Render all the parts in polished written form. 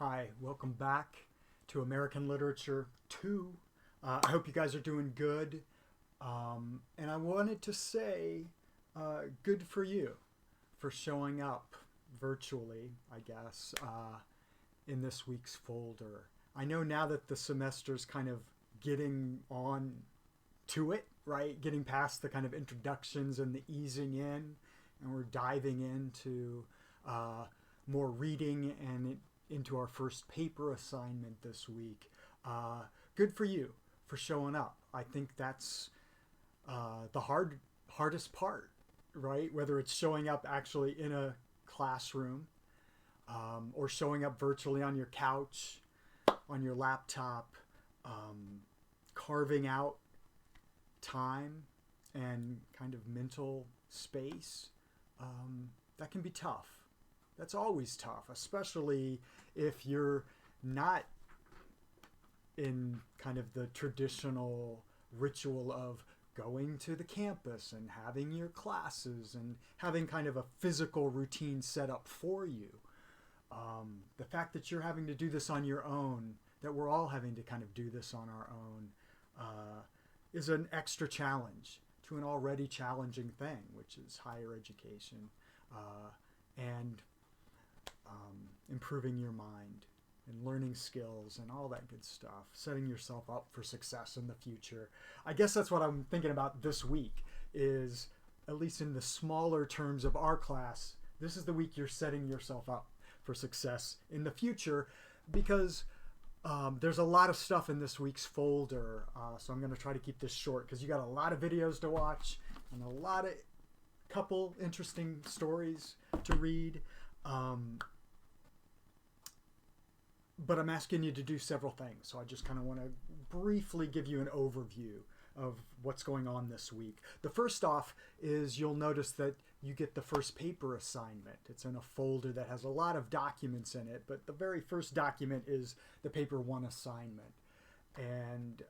Hi, welcome back to American Literature 2. I hope you guys are doing good. And I wanted to say good for you for showing up virtually, I guess, in this week's folder. I know now that the semester's kind of getting on to it, right? Getting past the kind of introductions and the easing in, and we're diving into more reading and into our first paper assignment this week. Good for you for showing up. I think that's the hardest part, right? Whether it's showing up actually in a classroom or showing up virtually on your couch, on your laptop, carving out time and kind of mental space, that can be tough. That's always tough, especially if you're not in kind of the traditional ritual of going to the campus and having your classes and having kind of a physical routine set up for you. The fact that you're having to do this on your own, that we're all having to kind of do this on our own, is an extra challenge to an already challenging thing, which is higher education and improving your mind and learning skills and all that good stuff, setting yourself up for success in the future. I guess that's what I'm thinking about this week is, at least in the smaller terms of our class, this is the week you're setting yourself up for success in the future, because there's a lot of stuff in this week's folder, so I'm going to try to keep this short because you got a lot of videos to watch and a couple interesting stories to read. But I'm asking you to do several things, so I just kind of want to briefly give you an overview of what's going on this week. The first off is you'll notice that you get the first paper assignment. It's in a folder that has a lot of documents in it, but the very first document is the paper 1 assignment. And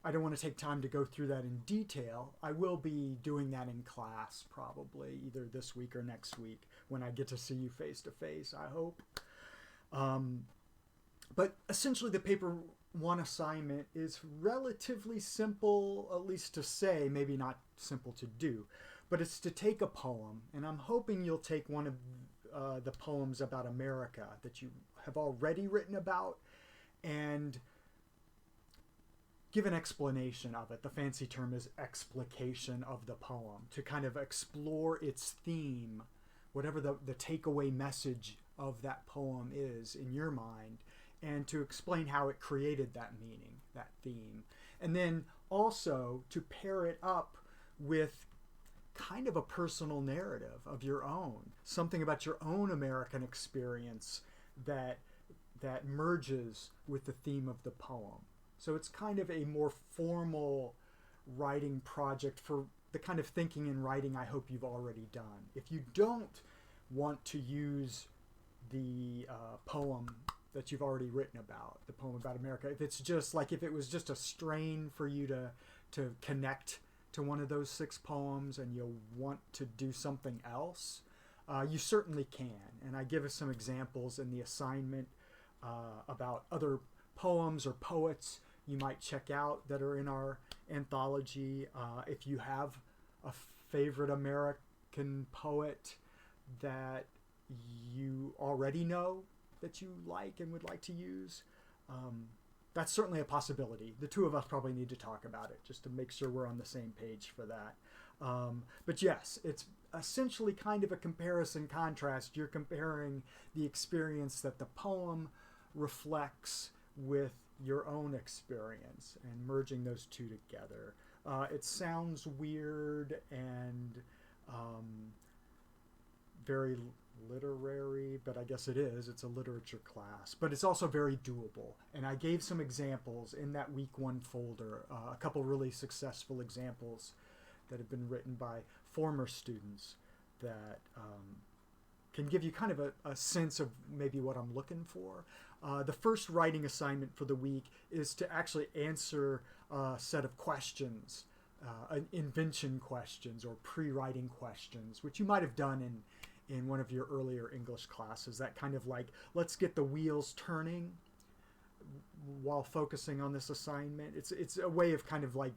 I don't want to take time to go through that in detail. I will be doing that in class probably either this week or next week when I get to see you face to face, I hope. But essentially the paper 1 assignment is relatively simple, at least to say, maybe not simple to do, but it's to take a poem, and I'm hoping you'll take one of the poems about America that you have already written about and give an explanation of it. The fancy term is explication of the poem, to kind of explore its theme, whatever the takeaway message of that poem is in your mind, and to explain how it created that meaning, that theme. And then also to pair it up with kind of a personal narrative of your own, something about your own American experience that merges with the theme of the poem. So it's kind of a more formal writing project for the kind of thinking and writing I hope you've already done. If you don't want to use the poem that you've already written about, the poem about America, if it's just like, if it was just a strain for you to connect to one of those 6 poems and you want to do something else, you certainly can. And I give us some examples in the assignment about other poems or poets you might check out that are in our anthology. If you have a favorite American poet that you already know that you like and would like to use, that's certainly a possibility. The two of us probably need to talk about it just to make sure we're on the same page for that. But yes, it's essentially kind of a comparison contrast. You're comparing the experience that the poem reflects with your own experience and merging those two together. It sounds weird and very literary, but I guess it is. It's a literature class, but it's also very doable. And I gave some examples in that week 1 folder, a couple really successful examples that have been written by former students that can give you kind of a sense of maybe what I'm looking for. The first writing assignment for the week is to actually answer a set of questions, invention questions or pre-writing questions, which you might have done in one of your earlier English classes. That kind of like, let's get the wheels turning while focusing on this assignment. It's a way of kind of like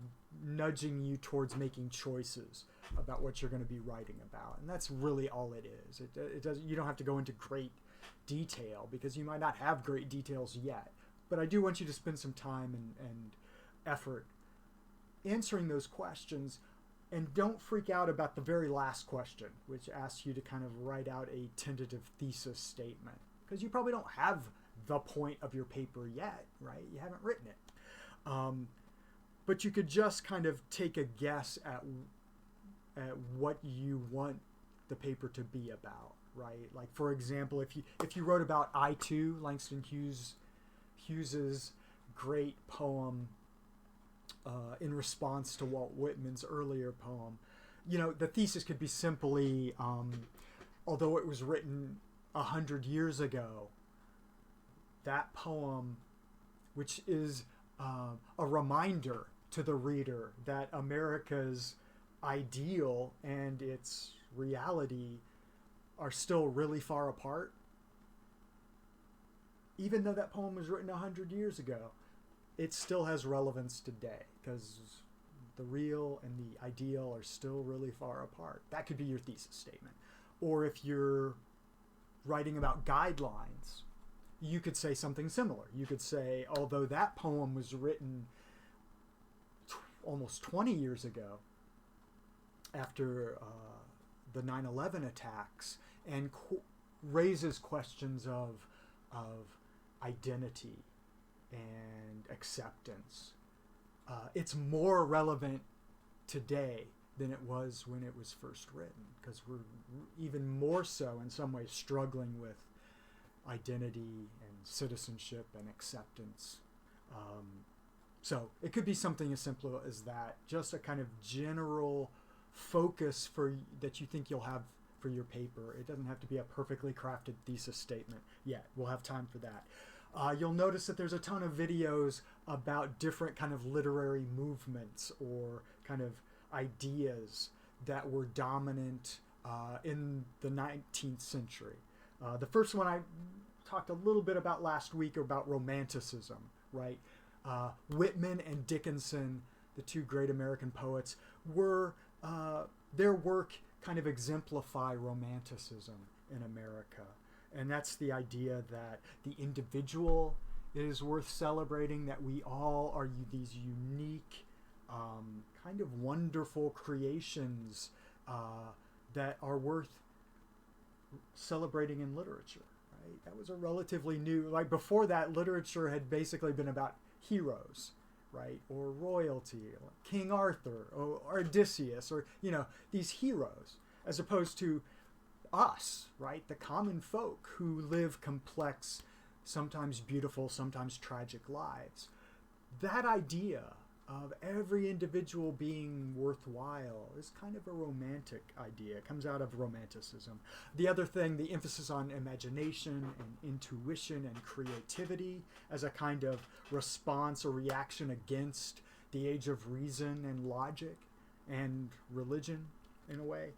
nudging you towards making choices about what you're going to be writing about, and that's really all it is. It does. You don't have to go into great detail because you might not have great details yet. But I do want you to spend some time and effort answering those questions, and don't freak out about the very last question, which asks you to kind of write out a tentative thesis statement, because you probably don't have the point of your paper yet, right? You haven't written it. But you could just kind of take a guess at what you want the paper to be about, right? Like, for example, if you wrote about I2, Langston Hughes's great poem in response to Walt Whitman's earlier poem, the thesis could be simply, although it was written 100 years ago, that poem, which is a reminder to the reader that America's ideal and its reality are still really far apart, even though that poem was written 100 years ago, it still has relevance today because the real and the ideal are still really far apart. That could be your thesis statement. Or if you're writing about guidelines, you could say something similar. You could say, although that poem was written almost 20 years ago after the 9/11 attacks, and raises questions of identity and acceptance, it's more relevant today than it was when it was first written, because we're even more so in some ways struggling with identity and citizenship and acceptance. So it could be something as simple as that, just a kind of general focus that you think you'll have for your paper. It doesn't have to be a perfectly crafted thesis statement yet. We'll have time for that. You'll notice that there's a ton of videos about different kind of literary movements or kind of ideas that were dominant in the 19th century. The first one I talked a little bit about last week about Romanticism, right? Whitman and Dickinson, the two great American poets, were their work kind of exemplify Romanticism in America. And that's the idea that the individual is worth celebrating, that we all are these unique, kind of wonderful creations that are worth celebrating in literature, right? That was a relatively new, like before that, literature had basically been about heroes, right? Or royalty, like King Arthur or Odysseus, or, these heroes, as opposed to us, right? The common folk who live complex, sometimes beautiful, sometimes tragic lives. That idea of every individual being worthwhile is kind of a romantic idea. It comes out of Romanticism. The other thing, the emphasis on imagination and intuition and creativity as a kind of response or reaction against the age of reason and logic and religion, in a way.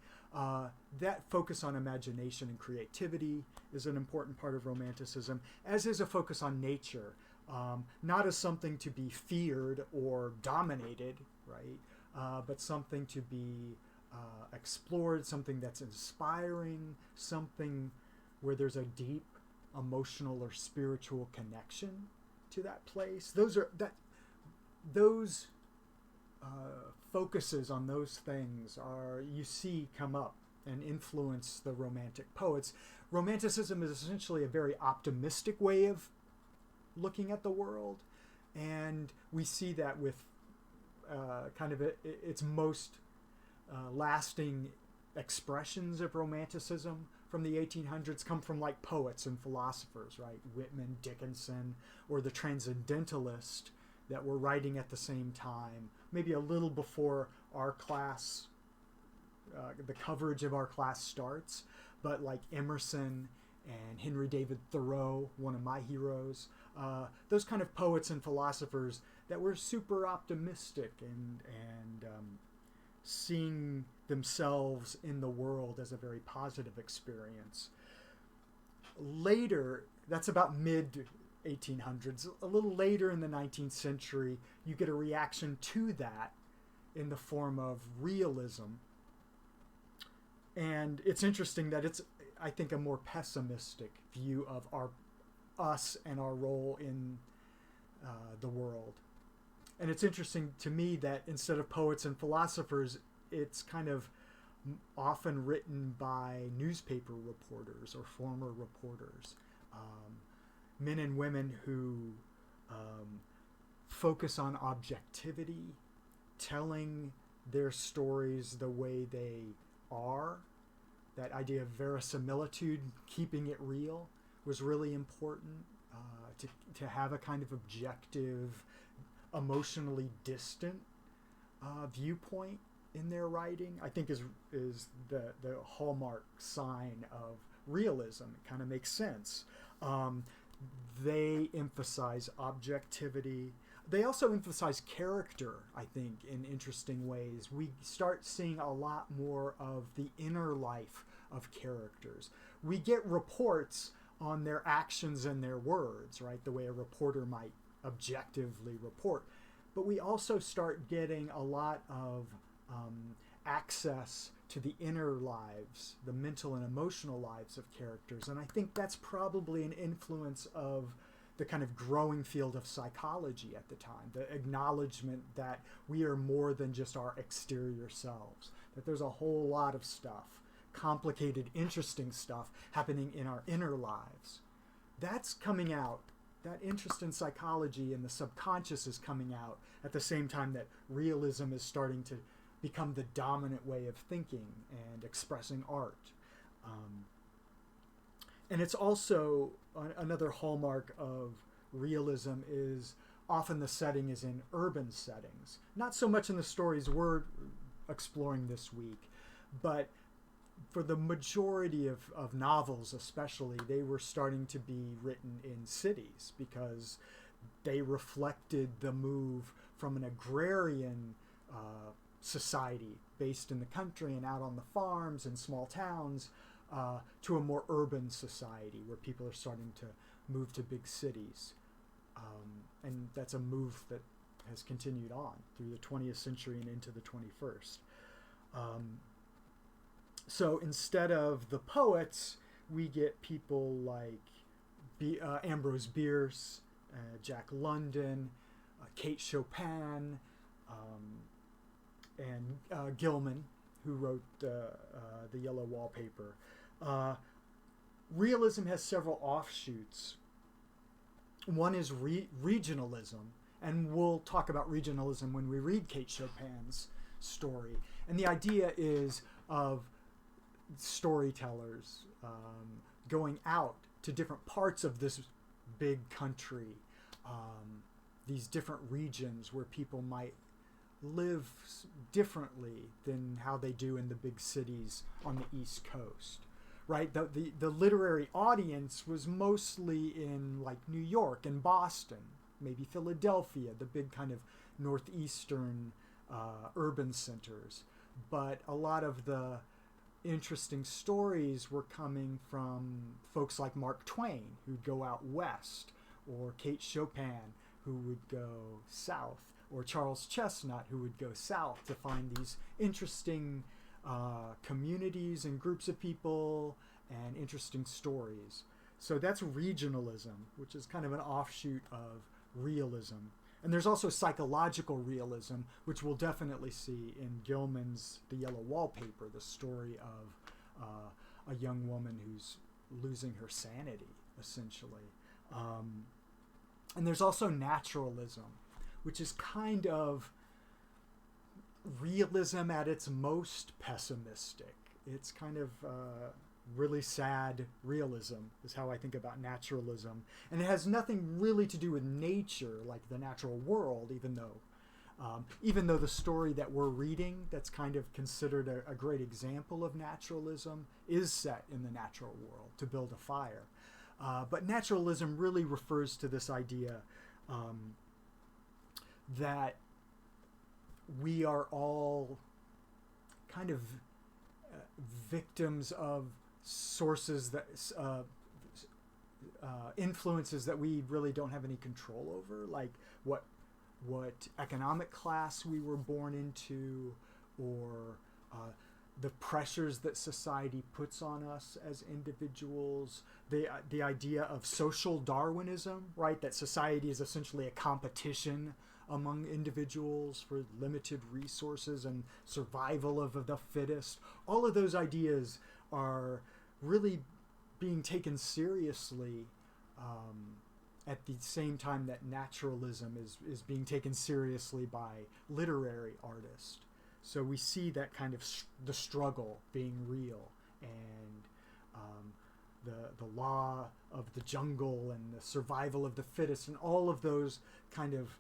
That focus on imagination and creativity is an important part of Romanticism, as is a focus on nature. Not as something to be feared or dominated, right? But something to be explored, something that's inspiring, something where there's a deep emotional or spiritual connection to that place. Those focuses on those things come up and influence the Romantic poets. Romanticism is essentially a very optimistic way of looking at the world, and we see that with kind of its most lasting expressions of Romanticism from the 1800s come from like poets and philosophers, right? Whitman, Dickinson, or the Transcendentalists that were writing at the same time, maybe a little before our class, the coverage of our class starts, but like Emerson and Henry David Thoreau, one of my heroes, those kind of poets and philosophers that were super optimistic and seeing themselves in the world as a very positive experience. Later, that's about mid 1800s, a little later in the 19th century, you get a reaction to that in the form of realism. And it's interesting that it's, I think, a more pessimistic view of us and our role in the world. And it's interesting to me that instead of poets and philosophers, it's kind of often written by newspaper reporters or former reporters, men and women who focus on objectivity, telling their stories the way they are. That idea of verisimilitude, keeping it real, was really important, to have a kind of objective, emotionally distant viewpoint in their writing, I think is the hallmark sign of realism. It kind of makes sense. They emphasize objectivity. They also emphasize character, I think, in interesting ways. We start seeing a lot more of the inner life of characters. We get reports on their actions and their words, right? The way a reporter might objectively report. But we also start getting a lot of access to the inner lives, the mental and emotional lives of characters. And I think that's probably an influence of the kind of growing field of psychology at the time, the acknowledgement that we are more than just our exterior selves, that there's a whole lot of stuff, complicated, interesting stuff happening in our inner lives. That's coming out. That interest in psychology and the subconscious is coming out at the same time that realism is starting to become the dominant way of thinking and expressing art. And it's also another hallmark of realism is often the setting is in urban settings. Not so much in the stories we're exploring this week, but for the majority of novels especially, they were starting to be written in cities because they reflected the move from an agrarian society based in the country and out on the farms and small towns to a more urban society where people are starting to move to big cities. And that's a move that has continued on through the 20th century and into the 21st. So instead of the poets, we get people like Ambrose Bierce, Jack London, Kate Chopin, and Gilman, who wrote the Yellow Wallpaper. Realism has several offshoots. One is regionalism, and we'll talk about regionalism when we read Kate Chopin's story. And the idea is of storytellers going out to different parts of this big country, these different regions where people might live differently than how they do in the big cities on the East Coast, right? The literary audience was mostly in like New York and Boston, maybe Philadelphia, the big kind of northeastern urban centers. But a lot of the interesting stories were coming from folks like Mark Twain, who'd go out west, or Kate Chopin, who would go south, or Charles Chestnut, who would go south to find these interesting communities and groups of people and interesting stories. So that's regionalism, which is kind of an offshoot of realism. And there's also psychological realism, which we'll definitely see in Gilman's The Yellow Wallpaper, the story of a young woman who's losing her sanity, essentially. And there's also naturalism, which is kind of realism at its most pessimistic. It's kind of really sad realism is how I think about naturalism. And it has nothing really to do with nature, like the natural world, even though the story that we're reading that's kind of considered a great example of naturalism is set in the natural world to build a fire. But naturalism really refers to this idea that we are all kind of victims of sources that influences that we really don't have any control over, like what economic class we were born into, or the pressures that society puts on us as individuals, the idea of social Darwinism, right? That society is essentially a competition among individuals for limited resources and survival of the fittest. All of those ideas are really being taken seriously at the same time that naturalism is being taken seriously by literary artists. So we see that kind of the struggle being real, and the law of the jungle and the survival of the fittest, and all of those kind of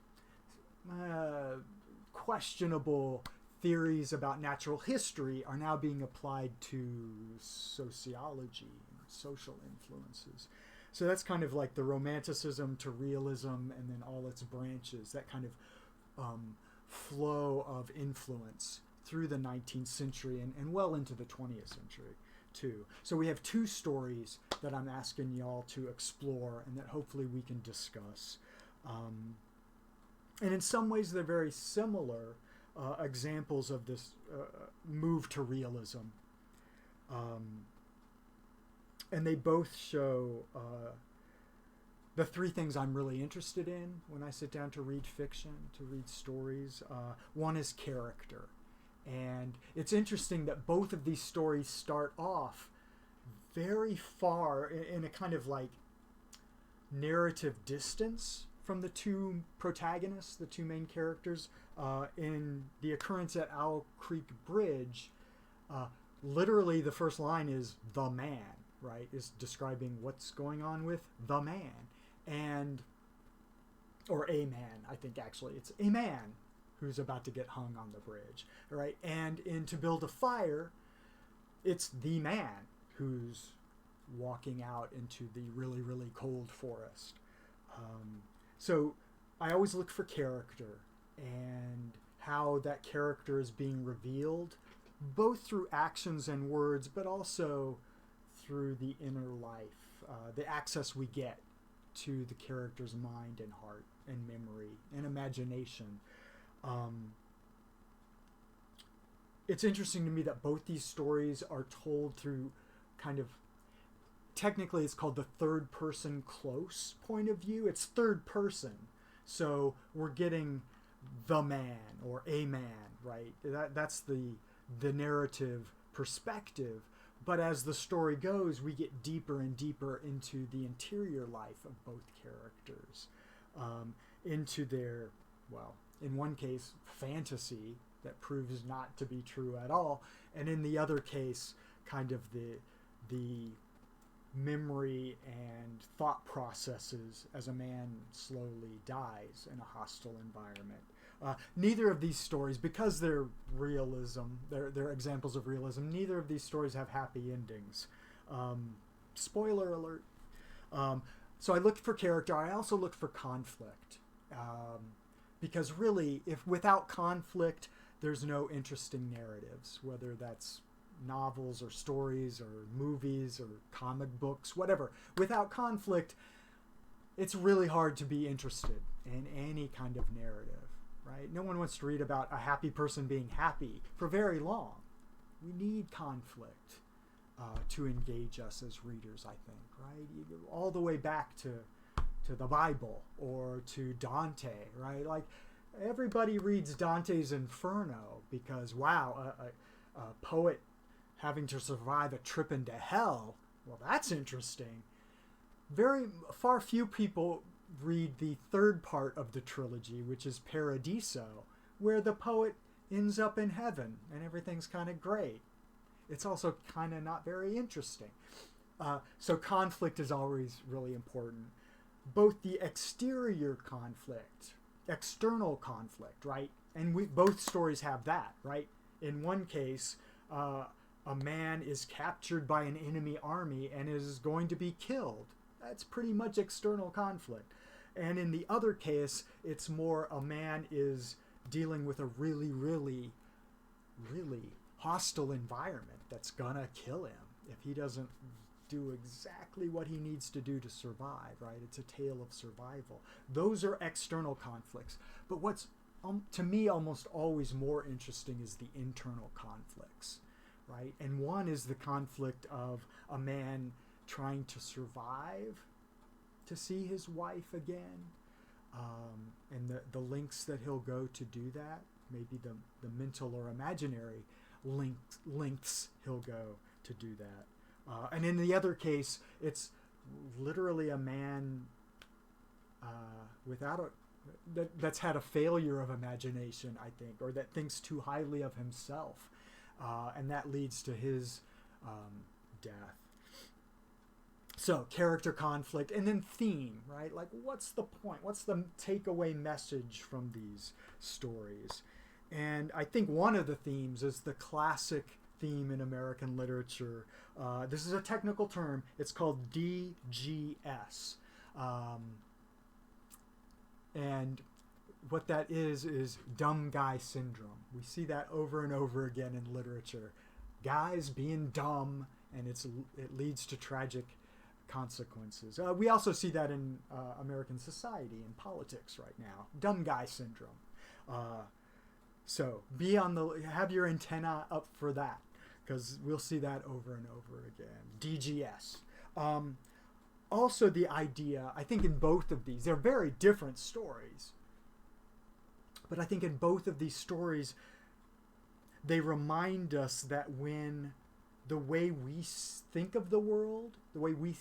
questionable theories about natural history are now being applied to sociology and social influences. So that's kind of like the Romanticism to Realism, and then all its branches, that kind of flow of influence through the 19th century and well into the 20th century too. So we have two stories that I'm asking y'all to explore and that hopefully we can discuss. And in some ways they're very similar examples of this move to realism. And they both show the three things I'm really interested in when I sit down to read fiction, to read stories. One is character. And it's interesting that both of these stories start off very far in a kind of like narrative distance from the two protagonists, the two main characters. In The Occurrence at Owl Creek Bridge, literally the first line is "the man," right? Is describing what's going on with the man. Or a man, I think actually. It's a man who's about to get hung on the bridge, right? And in To Build a Fire, it's the man who's walking out into the really, really cold forest. So I always look for character and how that character is being revealed, both through actions and words, but also through the inner life, the access we get to the character's mind and heart and memory and imagination. It's interesting to me that both these stories are told through kind of, technically it's called the third person close point of view. It's third person. So we're getting the man or a man, right? That's the narrative perspective. But as the story goes, we get deeper and deeper into the interior life of both characters, into their, well, in one case, fantasy that proves not to be true at all, and in the other case, kind of the memory and thought processes as a man slowly dies in a hostile environment. Neither of these stories, because they're realism, they're examples of realism, neither of these stories have happy endings. Spoiler alert. So I looked for character. I also looked for conflict. Because really, if without conflict, there's no interesting narratives, whether that's novels or stories or movies or comic books, whatever. Without conflict, it's really hard to be interested in any kind of narrative, right? No one wants to read about a happy person being happy for very long. We need conflict to engage us as readers, I think, right? All the way back to the Bible or to Dante, right? Like, everybody reads Dante's Inferno because, wow, a poet having to survive a trip into hell, well, that's interesting. Very few people read the third part of the trilogy, which is Paradiso, where the poet ends up in heaven and everything's kind of great. It's also kind of not very interesting. So conflict is always really important. Both the exterior conflict, external conflict, right? And both stories have that, right? In one case, a man is captured by an enemy army and is going to be killed. That's pretty much external conflict. And in the other case, it's more a man is dealing with a really, really, really hostile environment that's gonna kill him if he doesn't do exactly what he needs to do to survive, right? It's a tale of survival. Those are external conflicts. But what's, to me, almost always more interesting is the internal conflicts, right? And one is the conflict of a man trying to survive to see his wife again, and the lengths that he'll go to do that, maybe the mental or imaginary lengths he'll go to do that. And in the other case, it's literally a man that's had a failure of imagination, I think, or that thinks too highly of himself, and that leads to his death. So character conflict, and then theme, right? Like, what's the point? What's the takeaway message from these stories? And I think one of the themes is the classic theme in American literature. This is a technical term. It's called DGS. And what that is dumb guy syndrome. We see that over and over again in literature. Guys being dumb, and it leads to tragic consequences. We also see that in American society and politics right now. Dumb guy syndrome. So have your antenna up for that, because we'll see that over and over again. DGS. Also the idea, I think in both of these, they're very different stories, but I think in both of these stories, they remind us that when the way we think of the world, the way we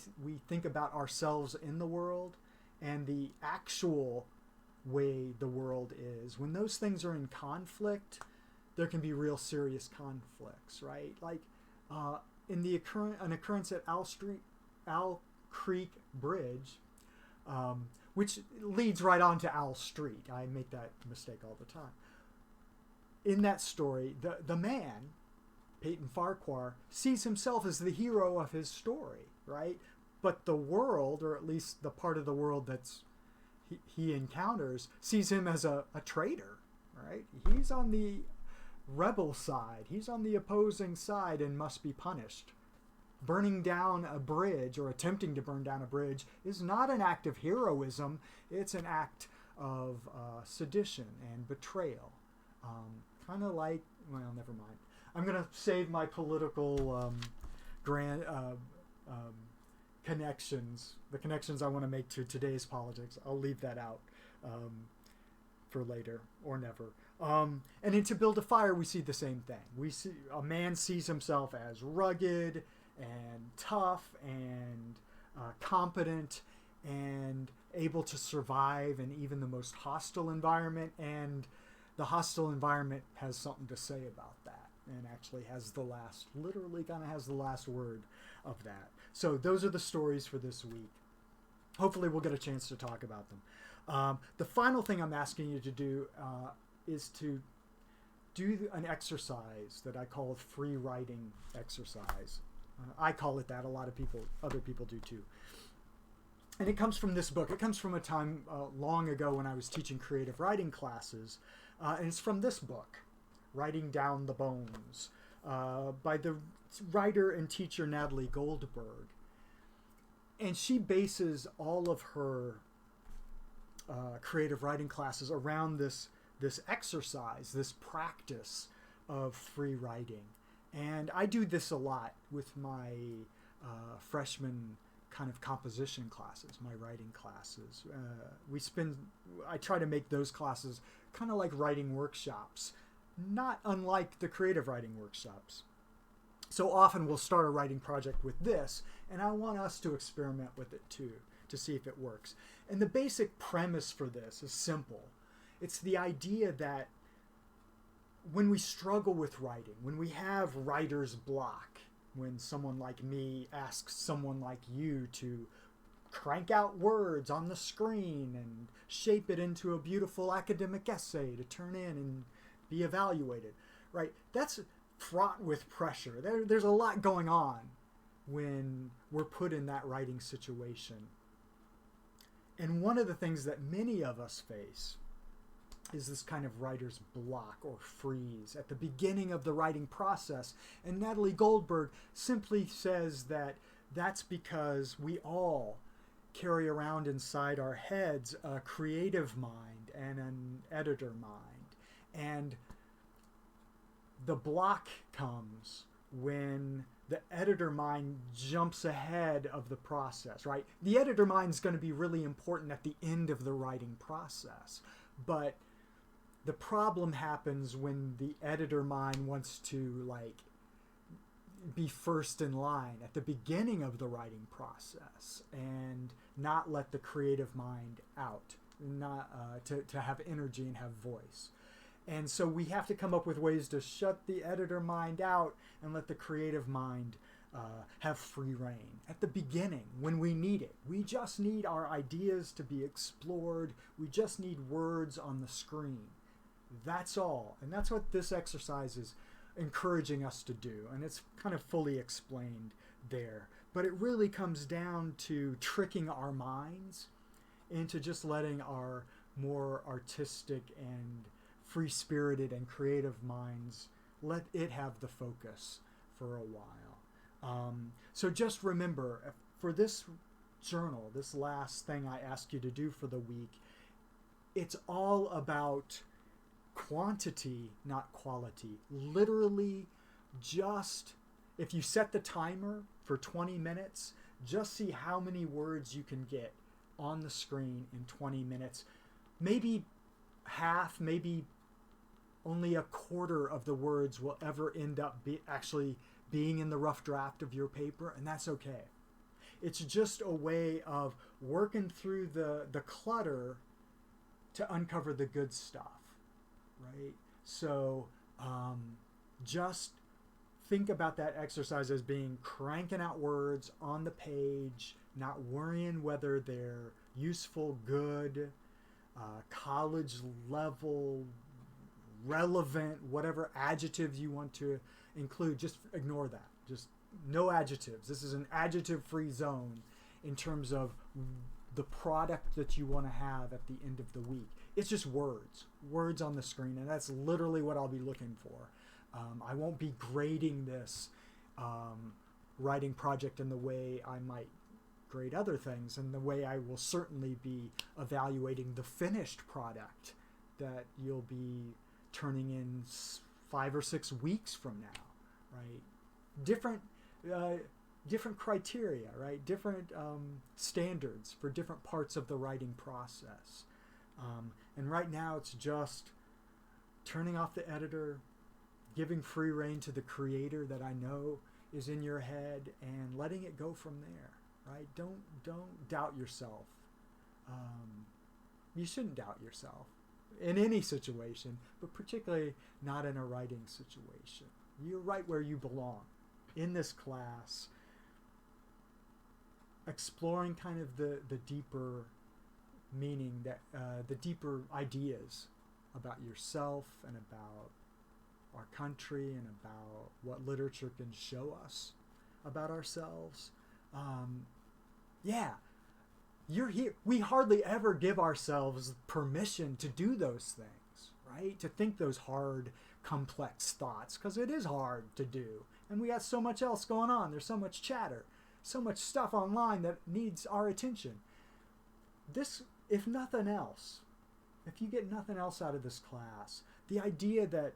think about ourselves in the world, and the actual way the world is, when those things are in conflict, there can be real serious conflicts, right? Like in an occurrence at Owl Creek Bridge, which leads right on to Owl Street. I make that mistake all the time. In that story, the man, Peyton Farquhar, sees himself as the hero of his story, right? But the world, or at least the part of the world that's he encounters, sees him as a traitor, right? He's on the rebel side. He's on the opposing side and must be punished. Burning down a bridge, or attempting to burn down a bridge, is not an act of heroism. It's an act of sedition and betrayal. Kind of like, well, never mind. I'm going to save my political connections, the connections I want to make to today's politics. I'll leave that out for later, or never. And in To Build a Fire, we see the same thing. We see a man sees himself as rugged and tough and competent and able to survive in even the most hostile environment, and the hostile environment has something to say about that, and actually literally kind of has the last word of that. So those are the stories for this week. Hopefully we'll get a chance to talk about them. The final thing I'm asking you to do is to do an exercise that I call a free writing exercise. I call it that. A lot of other people do too. And it comes from this book. It comes from a time long ago when I was teaching creative writing classes. And it's from this book, Writing Down the Bones, by the writer and teacher Natalie Goldberg. And she bases all of her creative writing classes around this exercise, this practice of free writing. And I do this a lot with my freshman kind of composition classes, my writing classes. I try to make those classes kind of like writing workshops, not unlike the creative writing workshops. So often we'll start a writing project with this, and I want us to experiment with it too, to see if it works. And the basic premise for this is simple. It's the idea that when we struggle with writing, when we have writer's block, when someone like me asks someone like you to crank out words on the screen and shape it into a beautiful academic essay to turn in and be evaluated, right? That's fraught with pressure. There's a lot going on when we're put in that writing situation. And one of the things that many of us face is this kind of writer's block or freeze at the beginning of the writing process. And Natalie Goldberg simply says that that's because we all carry around inside our heads a creative mind and an editor mind. And the block comes when the editor mind jumps ahead of the process, right? The editor mind is going to be really important at the end of the writing process. But the problem happens when the editor mind wants to be first in line at the beginning of the writing process and not let the creative mind out, not to have energy and have voice. And so we have to come up with ways to shut the editor mind out and let the creative mind have free reign at the beginning when we need it. We just need our ideas to be explored. We just need words on the screen. That's all. And that's what this exercise is encouraging us to do. And it's kind of fully explained there. But it really comes down to tricking our minds into just letting our more artistic and free-spirited and creative minds, let it have the focus for a while. So just remember, for this journal, this last thing I ask you to do for the week, it's all about quantity, not quality. Literally, just if you set the timer for 20 minutes, just see how many words you can get on the screen in 20 minutes. Maybe half, maybe only a quarter of the words will ever end up actually being in the rough draft of your paper, and that's okay. It's just a way of working through the clutter to uncover the good stuff, right? So just think about that exercise as being cranking out words on the page, not worrying whether they're useful, good, college level, relevant, whatever adjectives you want to include. Just ignore that. Just no adjectives. This is an adjective-free zone in terms of the product that you want to have at the end of the week. It's just words on the screen, and that's literally what I'll be looking for. I won't be grading this writing project in the way I might grade other things, and the way I will certainly be evaluating the finished product that you'll be turning in 5 or 6 weeks from now, right? Different criteria, right? Different standards for different parts of the writing process. And right now it's just turning off the editor, giving free rein to the creator that I know is in your head, and letting it go from there, right? Don't doubt yourself. You shouldn't doubt yourself in any situation, but particularly not in a writing situation. You're right where you belong in this class, exploring kind of the deeper meaning, that the deeper ideas about yourself and about our country and about what literature can show us about ourselves. You're here. We hardly ever give ourselves permission to do those things, right? To think those hard, complex thoughts, because it is hard to do. And we got so much else going on. There's so much chatter, so much stuff online that needs our attention. This, if nothing else, if you get nothing else out of this class, the idea that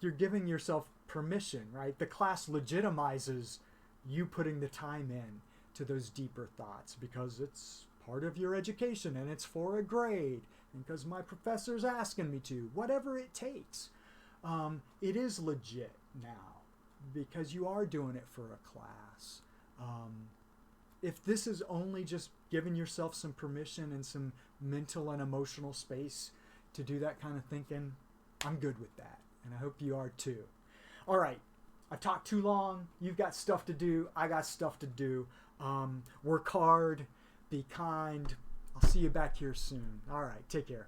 you're giving yourself permission, right? The class legitimizes you putting the time in to those deeper thoughts because it's part of your education and it's for a grade and because my professor's asking me to, whatever it takes. It is legit now because you are doing it for a class. If this is only just giving yourself some permission and some mental and emotional space to do that kind of thinking, I'm good with that. And I hope you are too. All right. I've talked too long. You've got stuff to do. I got stuff to do. Work hard. Be kind. I'll see you back here soon. All right. Take care.